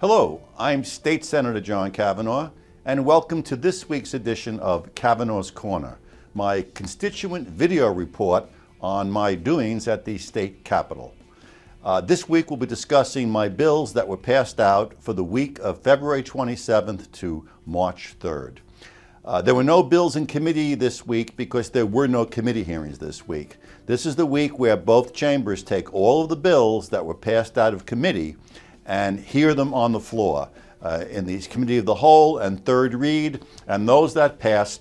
Hello, I'm State Senator John Kavanagh, and welcome to this week's edition of Kavanagh's Corner, my constituent video report on my doings at the state capitol. This week we'll be discussing my bills that were passed out for the week of February 27th to March 3rd. There were no bills in committee this week because there were no committee hearings this week. This is the week where both chambers take all of the bills that were passed out of committee and hear them on the floor in the Committee of the Whole and third read, and those that pass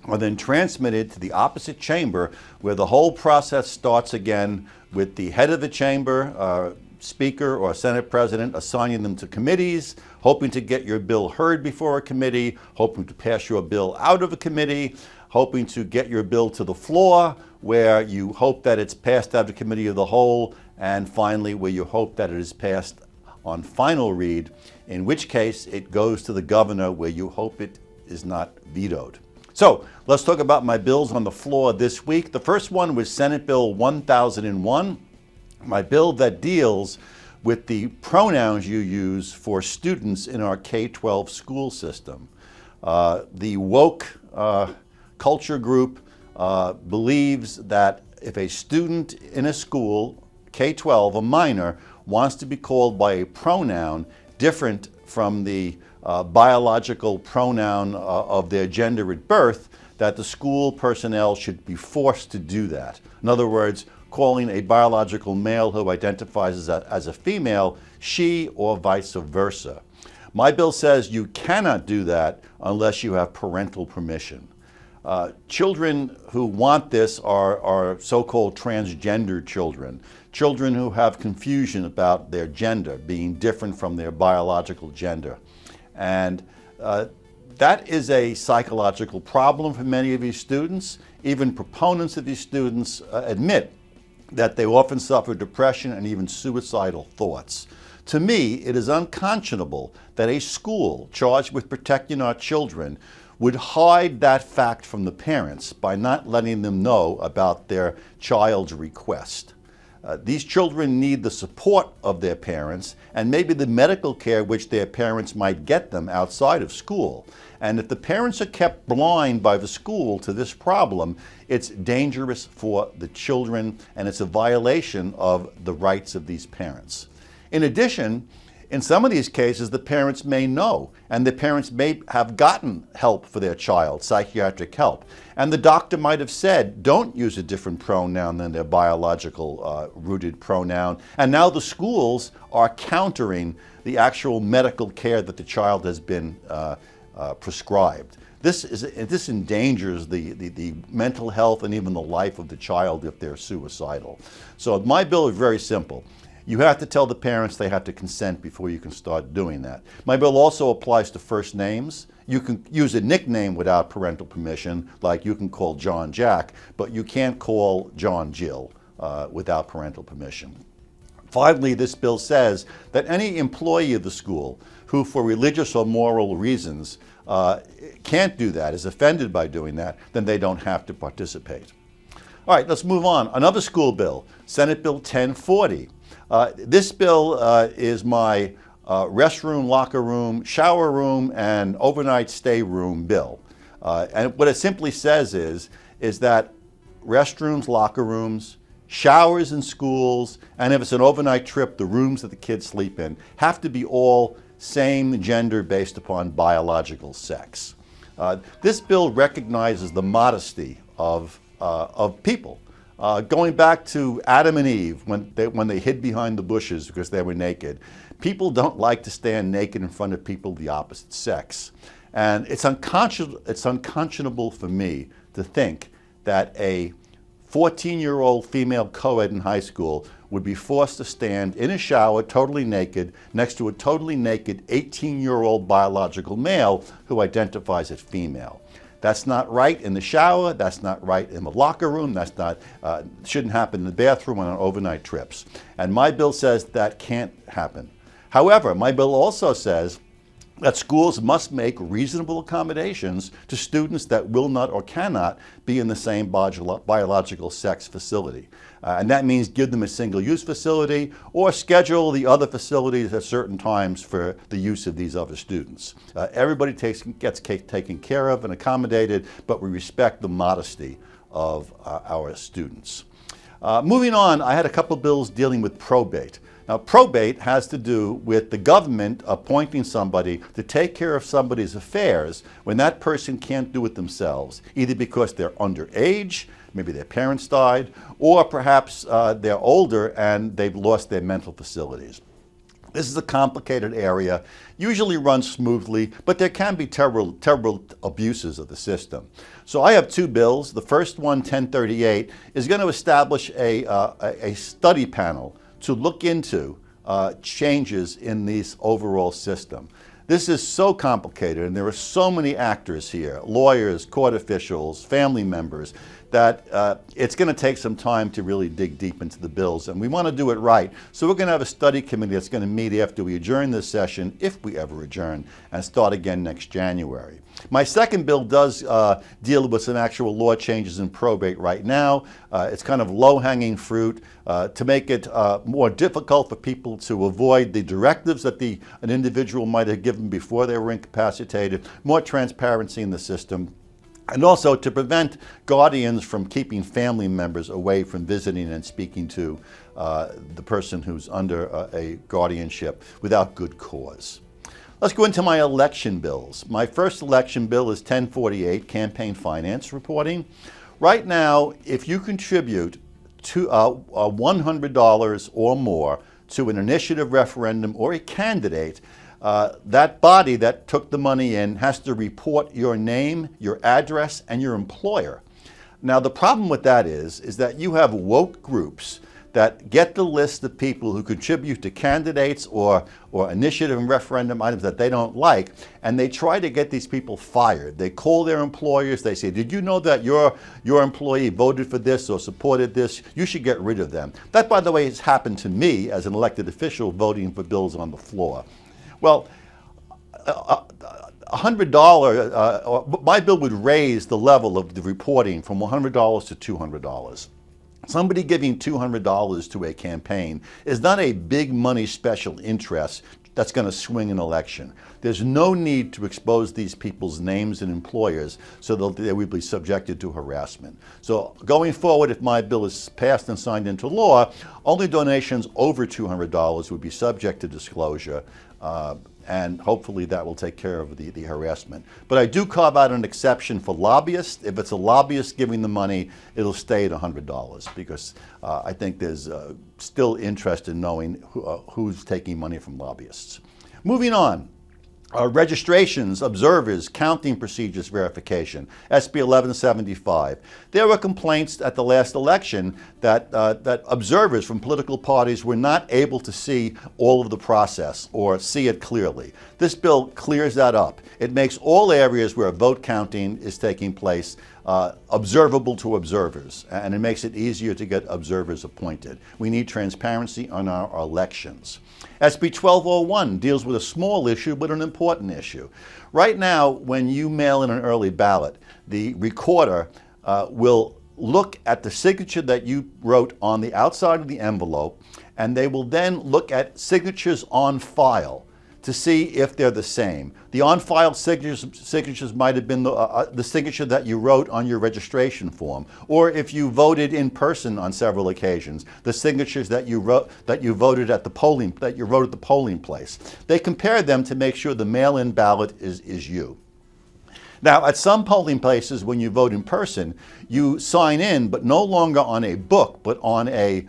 are then transmitted to the opposite chamber where the whole process starts again with the head of the chamber, Speaker or Senate President, assigning them to committees, hoping to get your bill heard before a committee, hoping to pass your bill out of a committee, hoping to get your bill to the floor where you hope that it's passed out of the Committee of the Whole, and finally where you hope that it is passed on final read, in which case it goes to the governor where you hope it is not vetoed. So let's talk about my bills on the floor this week. The first one was Senate Bill 1001, my bill that deals with the pronouns you use for students in our K-12 school system. The woke culture group believes that if a student in a school, K-12, a minor, wants to be called by a pronoun different from the biological pronoun of their gender at birth, that the school personnel should be forced to do that. In other words, calling a biological male who identifies as a female she or vice versa. My bill says you cannot do that unless you have parental permission. Children who want this are so-called transgender children, children who have confusion about their gender being different from their biological gender. And that is a psychological problem for many of these students. Even proponents of these students admit that they often suffer depression and even suicidal thoughts. To me, it is unconscionable that a school charged with protecting our children would hide that fact from the parents by not letting them know about their child's request. These children need the support of their parents and maybe the medical care which their parents might get them outside of school. And if the parents are kept blind by the school to this problem, it's dangerous for the children and it's a violation of the rights of these parents. In addition, in some of these cases, the parents may know, and the parents may have gotten help for their child, psychiatric help. And the doctor might have said, don't use a different pronoun than their biological rooted pronoun. And now the schools are countering the actual medical care that the child has been prescribed. This endangers the mental health and even the life of the child if they're suicidal. So my bill is very simple. You have to tell the parents they have to consent before you can start doing that. My bill also applies to first names. You can use a nickname without parental permission, like you can call John Jack, but you can't call John Jill without parental permission. Finally, this bill says that any employee of the school who, for religious or moral reasons, can't do that, is offended by doing that, then they don't have to participate. All right, let's move on. Another school bill, Senate Bill 1040. This bill is my restroom, locker room, shower room, and overnight stay room bill. And what it simply says is that restrooms, locker rooms, showers in schools, and if it's an overnight trip, the rooms that the kids sleep in have to be all same gender based upon biological sex. This bill recognizes the modesty of people. Going back to Adam and Eve, when they hid behind the bushes because they were naked, people don't like to stand naked in front of people of the opposite sex. And it's unconscionable for me to think that a 14-year-old female co-ed in high school would be forced to stand in a shower totally naked next to a totally naked 18-year-old biological male who identifies as female. That's not right in the shower, that's not right in the locker room, that's not, shouldn't happen in the bathroom on overnight trips. And my bill says that can't happen. However, my bill also says that schools must make reasonable accommodations to students that will not or cannot be in the same biological sex facility. And that means give them a single-use facility or schedule the other facilities at certain times for the use of these other students. Everybody gets taken care of and accommodated, but we respect the modesty of our students. Moving on, I had a couple bills dealing with probate. Now, probate has to do with the government appointing somebody to take care of somebody's affairs when that person can't do it themselves, either because they're underage, maybe their parents died, or perhaps they're older and they've lost their mental facilities. This is a complicated area, usually runs smoothly, but there can be terrible abuses of the system. So I have two bills. The first one, 1038, is going to establish a study panel to look into changes in this overall system. This is so complicated, and there are so many actors here, lawyers, court officials, family members, that it's going to take some time to really dig deep into the bills, and we want to do it right. So we're going to have a study committee that's going to meet after we adjourn this session, if we ever adjourn, and start again next January. My second bill does deal with some actual law changes in probate right now. It's kind of low-hanging fruit to make it more difficult for people to avoid the directives that an individual might have given before they were incapacitated, more transparency in the system, and also to prevent guardians from keeping family members away from visiting and speaking to the person who's under a guardianship without good cause. Let's go into my election bills. My first election bill is 1048, campaign finance reporting. Right now, if you contribute to $100 or more to an initiative, referendum, or a candidate, that body that took the money in has to report your name, your address, and your employer. Now, the problem with that is that you have woke groups that get the list of people who contribute to candidates or initiative and referendum items that they don't like, and they try to get these people fired. They call their employers, they say, did you know that your employee voted for this or supported this? You should get rid of them. That, by the way, has happened to me as an elected official voting for bills on the floor. Well, $100, my bill would raise the level of the reporting from $100 to $200. Somebody giving $200 to a campaign is not a big money special interest that's going to swing an election. There's no need to expose these people's names and employers so that they would be subjected to harassment. So going forward, if my bill is passed and signed into law, only donations over $200 would be subject to disclosure. And hopefully that will take care of the harassment. But I do carve out an exception for lobbyists. If it's a lobbyist giving the money, it'll stay at $100 because I think there's still interest in knowing who's taking money from lobbyists. Moving on. Registrations, observers, counting procedures verification, SB 1175. There were complaints at the last election that observers from political parties were not able to see all of the process or see it clearly. This bill clears that up. It makes all areas where vote counting is taking place observable to observers, and it makes it easier to get observers appointed. We need transparency on our elections. SB 1201 deals with a small issue but an important issue. Right now, when you mail in an early ballot, the recorder will look at the signature that you wrote on the outside of the envelope, and they will then look at signatures on file to see if they're the same. The on-file signatures might have been the signature that you wrote on your registration form, or if you voted in person on several occasions, the signatures that you wrote at the polling place. They compare them to make sure the mail-in ballot is you. Now, at some polling places, when you vote in person, you sign in, but no longer on a book, but on a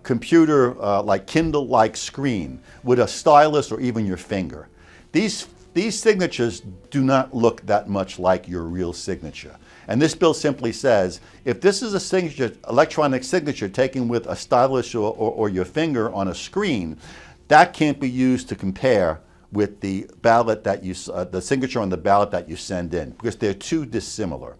computer, like Kindle-like screen with a stylus or even your finger. These signatures do not look that much like your real signature. And this bill simply says, if this is a signature, electronic signature taken with a stylus or your finger on a screen, that can't be used to compare with the ballot that the signature on the ballot that you send in, because they're too dissimilar.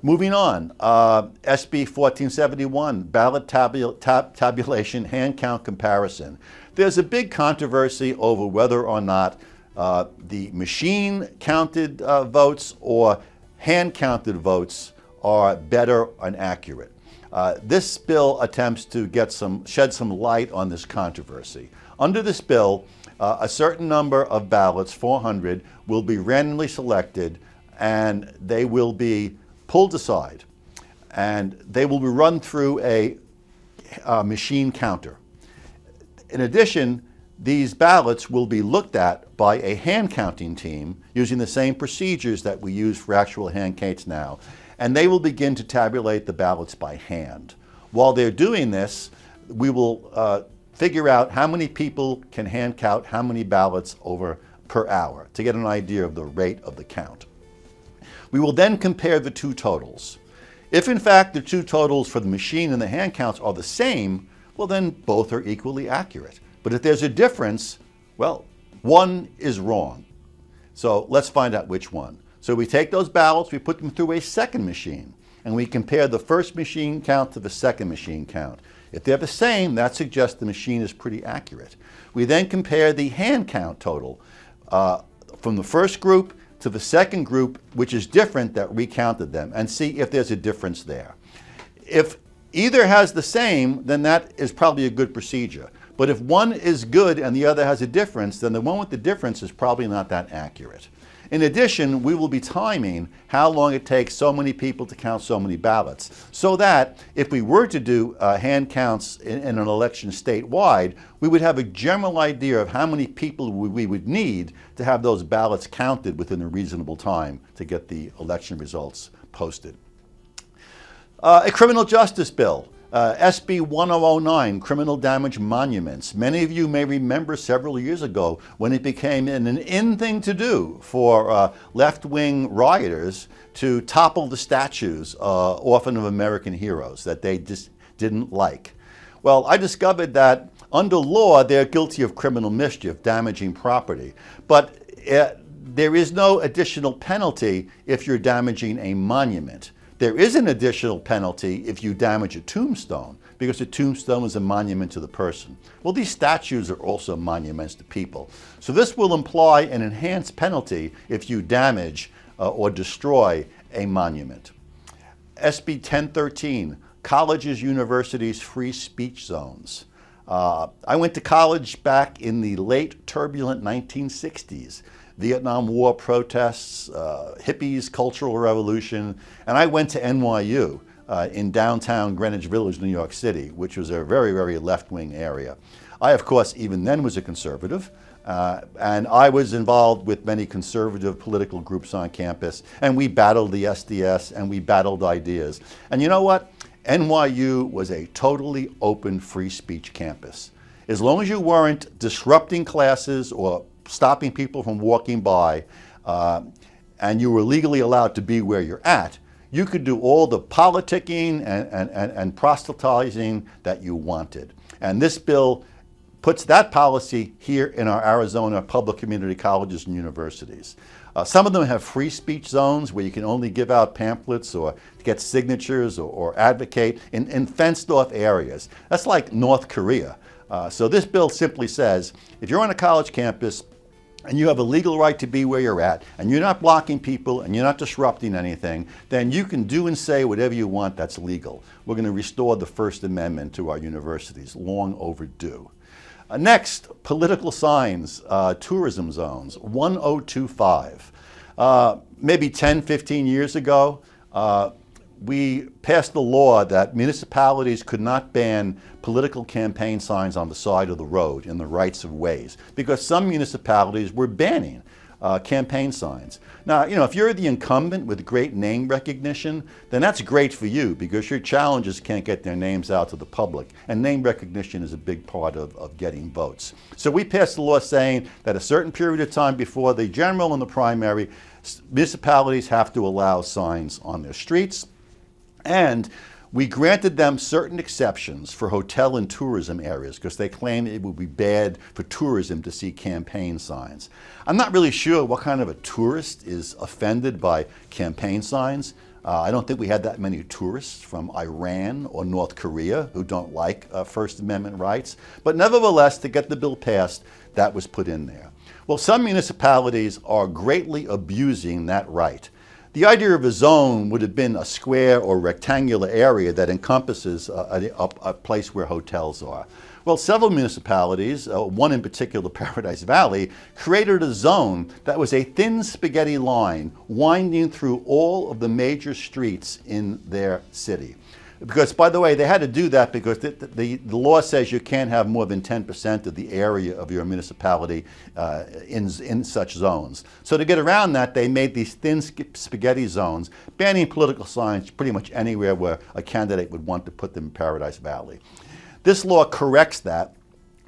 Moving on, SB 1471, ballot tabulation hand count comparison. There's a big controversy over whether or not The machine-counted votes or hand-counted votes are better and accurate. This bill attempts to shed some light on this controversy. Under this bill, a certain number of ballots, 400, will be randomly selected, and they will be pulled aside, and they will be run through a machine counter. In addition, these ballots will be looked at by a hand counting team using the same procedures that we use for actual hand counts now, and they will begin to tabulate the ballots by hand. While they're doing this, we will figure out how many people can hand count how many ballots per hour to get an idea of the rate of the count. We will then compare the two totals. If in fact the two totals for the machine and the hand counts are the same, well then both are equally accurate. But if there's a difference, well, one is wrong. So let's find out which one. So we take those ballots, we put them through a second machine, and we compare the first machine count to the second machine count. If they're the same, that suggests the machine is pretty accurate. We then compare the hand count total from the first group to the second group, which is different, that recounted them, and see if there's a difference there. If either has the same, then that is probably a good procedure. But if one is good and the other has a difference, then the one with the difference is probably not that accurate. In addition, we will be timing how long it takes so many people to count so many ballots, so that if we were to do hand counts in an election statewide, we would have a general idea of how many people we would need to have those ballots counted within a reasonable time to get the election results posted. A criminal justice bill. SB 1009, Criminal Damage Monuments. Many of you may remember several years ago when it became an in thing to do for left-wing rioters to topple the statues, often of American heroes, that they just didn't like. Well, I discovered that under law, they're guilty of criminal mischief, damaging property. But there is no additional penalty if you're damaging a monument. There is an additional penalty if you damage a tombstone, because a tombstone is a monument to the person. Well, these statues are also monuments to people. So this will imply an enhanced penalty if you damage or destroy a monument. SB 1013, Colleges, Universities, Free Speech Zones. I went to college back in the late turbulent 1960s. Vietnam War protests, hippies, Cultural Revolution, and I went to NYU in downtown Greenwich Village, New York City, which was a very, very left-wing area. I, of course, even then was a conservative, and I was involved with many conservative political groups on campus, and we battled the SDS, and we battled ideas. And you know what? NYU was a totally open free speech campus. As long as you weren't disrupting classes or stopping people from walking by, and you were legally allowed to be where you're at, you could do all the politicking and proselytizing that you wanted. And this bill puts that policy here in our Arizona public community colleges and universities. Some of them have free speech zones where you can only give out pamphlets or get signatures or advocate in fenced off areas. That's like North Korea. So this bill simply says, if you're on a college campus and you have a legal right to be where you're at, and you're not blocking people and you're not disrupting anything, then you can do and say whatever you want that's legal. We're going to restore the First Amendment to our universities, long overdue. Next, political signs, tourism zones, 1025. Maybe 10, 15 years ago, we passed the law that municipalities could not ban political campaign signs on the side of the road in the rights of ways, because some municipalities were banning campaign signs. Now, you know, if you're the incumbent with great name recognition, then that's great for you, because your challengers can't get their names out to the public, and name recognition is a big part of getting votes. So we passed a law saying that a certain period of time before the general and the primary, municipalities have to allow signs on their streets. And we granted them certain exceptions for hotel and tourism areas because they claimed it would be bad for tourism to see campaign signs. I'm not really sure what kind of a tourist is offended by campaign signs. I don't think we had that many tourists from Iran or North Korea who don't like First Amendment rights. But nevertheless, to get the bill passed, that was put in there. Well, some municipalities are greatly abusing that right. The idea of a zone would have been a square or rectangular area that encompasses a place where hotels are. Well, several municipalities, one in particular, Paradise Valley, created a zone that was a thin spaghetti line winding through all of the major streets in their city. Because, by the way, they had to do that because the law says you can't have more than 10% of the area of your municipality in such zones. So to get around that, they made these thin spaghetti zones, banning political signs pretty much anywhere where a candidate would want to put them in Paradise Valley. This law corrects that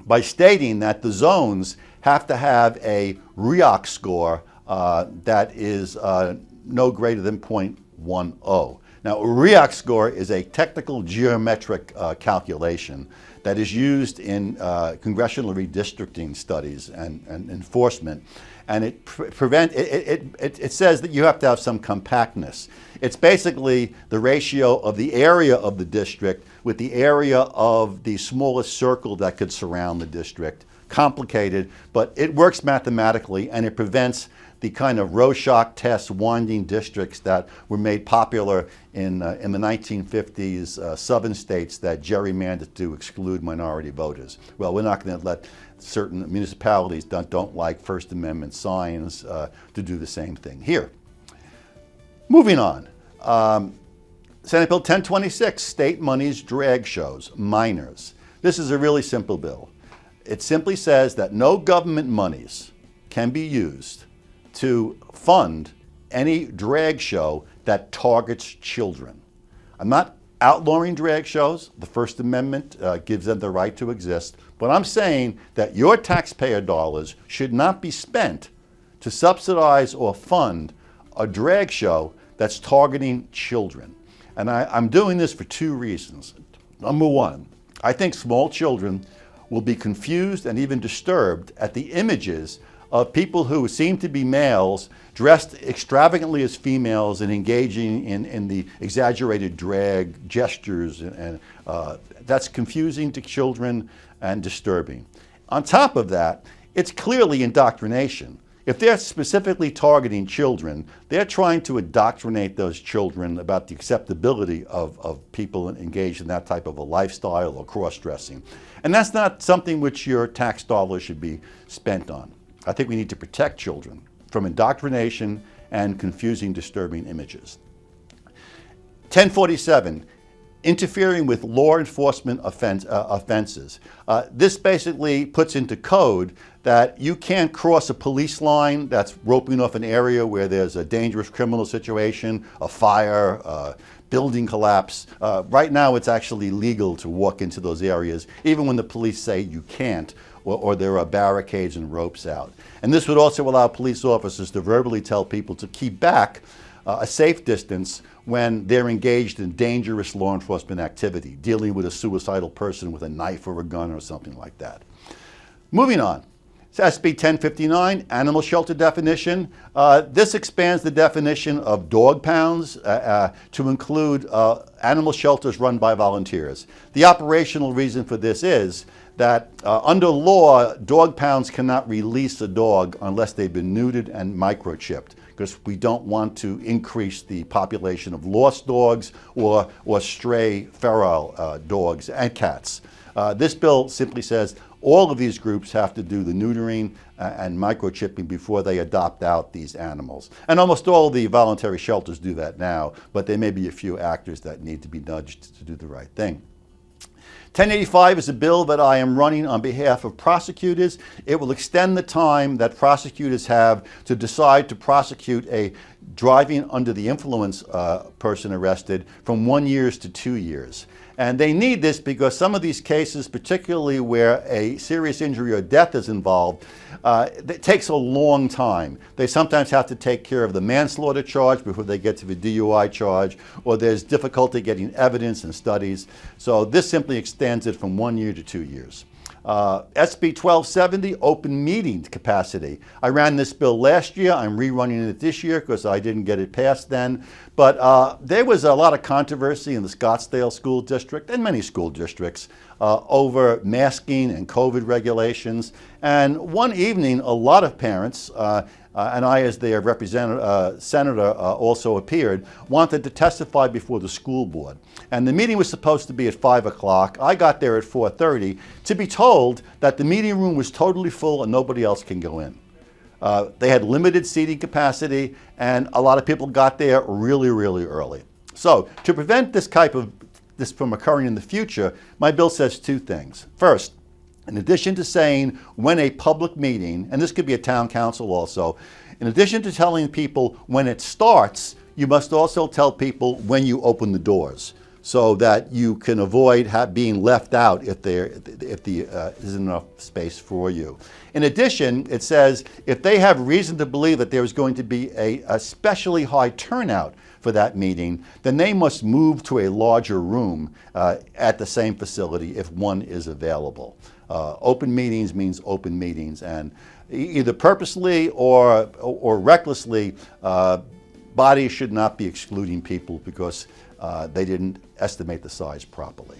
by stating that the zones have to have a REAC score that is no greater than 0.10. Now, a REAC score is a technical geometric calculation that is used in congressional redistricting studies and enforcement, and it says that you have to have some compactness. It's basically the ratio of the area of the district with the area of the smallest circle that could surround the district. Complicated, but it works mathematically, and it prevents the kind of Rorschach test winding districts that were made popular in the 1950s southern states that gerrymandered to exclude minority voters. Well, we're not going to let certain municipalities that don't like First Amendment signs to do the same thing here. Moving on. Senate Bill 1026, state monies drag shows, minors. This is a really simple bill. It simply says that no government monies can be used to fund any drag show that targets children. I'm not outlawing drag shows. The First Amendment gives them the right to exist. But I'm saying that your taxpayer dollars should not be spent to subsidize or fund a drag show that's targeting children. And I'm doing this for two reasons. Number one, I think small children will be confused and even disturbed at the images of people who seem to be males dressed extravagantly as females and engaging in the exaggerated drag gestures, and that's confusing to children and disturbing. On top of that, it's clearly indoctrination. If they're specifically targeting children, they're trying to indoctrinate those children about the acceptability of people engaged in that type of a lifestyle or cross-dressing. And that's not something which your tax dollars should be spent on. I think we need to protect children from indoctrination and confusing, disturbing images. 1047, interfering with law enforcement offenses. This basically puts into code that you can't cross a police line that's roping off an area where there's a dangerous criminal situation, a fire, a building collapse. Right now it's actually legal to walk into those areas, even when the police say you can't, or there are barricades and ropes out. And this would also allow police officers to verbally tell people to keep back a safe distance when they're engaged in dangerous law enforcement activity, dealing with a suicidal person with a knife or a gun or something like that. Moving on. It's SB 1059, animal shelter definition. This expands the definition of dog pounds to include animal shelters run by volunteers. The operational reason for this is that under law, dog pounds cannot release a dog unless they've been neutered and microchipped, because we don't want to increase the population of lost dogs or stray feral dogs and cats. This bill simply says all of these groups have to do the neutering and microchipping before they adopt out these animals. And almost all the voluntary shelters do that now, but there may be a few actors that need to be nudged to do the right thing. 1085 is a bill that I am running on behalf of prosecutors. It will extend the time that prosecutors have to decide to prosecute a driving under the influence person arrested from 1 year to 2 years. And they need this because some of these cases, particularly where a serious injury or death is involved, it takes a long time. They sometimes have to take care of the manslaughter charge before they get to the DUI charge, or there's difficulty getting evidence and studies. So this simply extends it from 1 year to 2 years. SB 1270, open meeting capacity. I ran this bill last year. I'm rerunning it this year because I didn't get it passed then. But there was a lot of controversy in the Scottsdale School District and many school districts over masking and COVID regulations. And one evening, a lot of parents, and I as their senator also appeared, wanted to testify before the school board. And the meeting was supposed to be at 5 o'clock. I got there at 4:30 to be told that the meeting room was totally full and nobody else can go in. They had limited seating capacity, and a lot of people got there really, really early. So to prevent this from occurring in the future, my bill says two things. First, in addition to saying when a public meeting, and this could be a town council also, in addition to telling people when it starts, you must also tell people when you open the doors, so that you can avoid being left out if there isn't enough space for you. In addition, it says if they have reason to believe that there is going to be a especially high turnout for that meeting, then they must move to a larger room at the same facility if one is available. Open meetings means open meetings, and either purposely or recklessly, bodies should not be excluding people because they didn't estimate the size properly.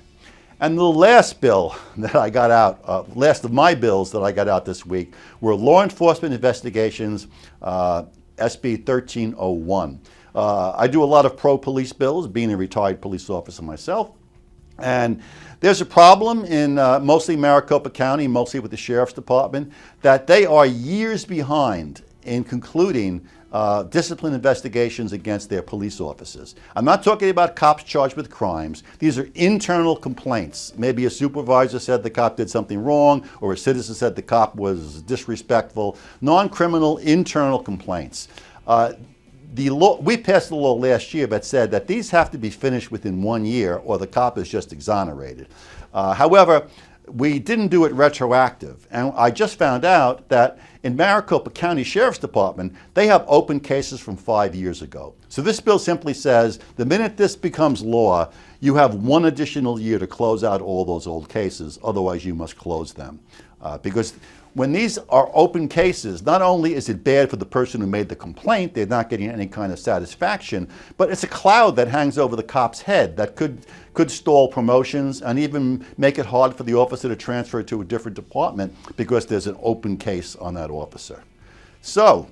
And the last bill that I got out, last of my bills that I got out this week, were law enforcement investigations, SB 1301. I do a lot of pro-police bills, being a retired police officer myself. And there's a problem in mostly Maricopa County, mostly with the Sheriff's Department, that they are years behind in concluding discipline investigations against their police officers. I'm not talking about cops charged with crimes. These are internal complaints. Maybe a supervisor said the cop did something wrong, or a citizen said the cop was disrespectful. Non-criminal internal complaints. We passed the law last year that said that these have to be finished within 1 year or the cop is just exonerated. However, we didn't do it retroactive, and I just found out that in Maricopa County Sheriff's Department, they have open cases from 5 years ago. So this bill simply says the minute this becomes law, you have 1 additional year to close out all those old cases, otherwise you must close them. Because when these are open cases, not only is it bad for the person who made the complaint, they're not getting any kind of satisfaction, but it's a cloud that hangs over the cop's head that could stall promotions and even make it hard for the officer to transfer to a different department because there's an open case on that officer. So,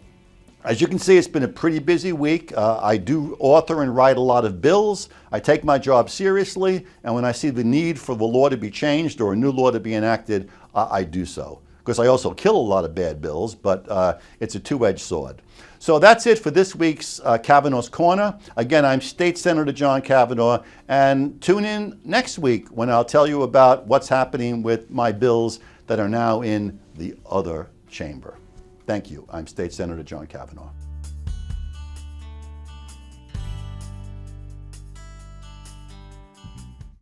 as you can see, it's been a pretty busy week. I do author and write a lot of bills. I take my job seriously, and when I see the need for the law to be changed or a new law to be enacted, I do so. Because I also kill a lot of bad bills, but it's a two-edged sword. So that's it for this week's Kavanagh's Corner. Again, I'm State Senator John Kavanagh, and tune in next week when I'll tell you about what's happening with my bills that are now in the other chamber. Thank you. I'm State Senator John Kavanagh.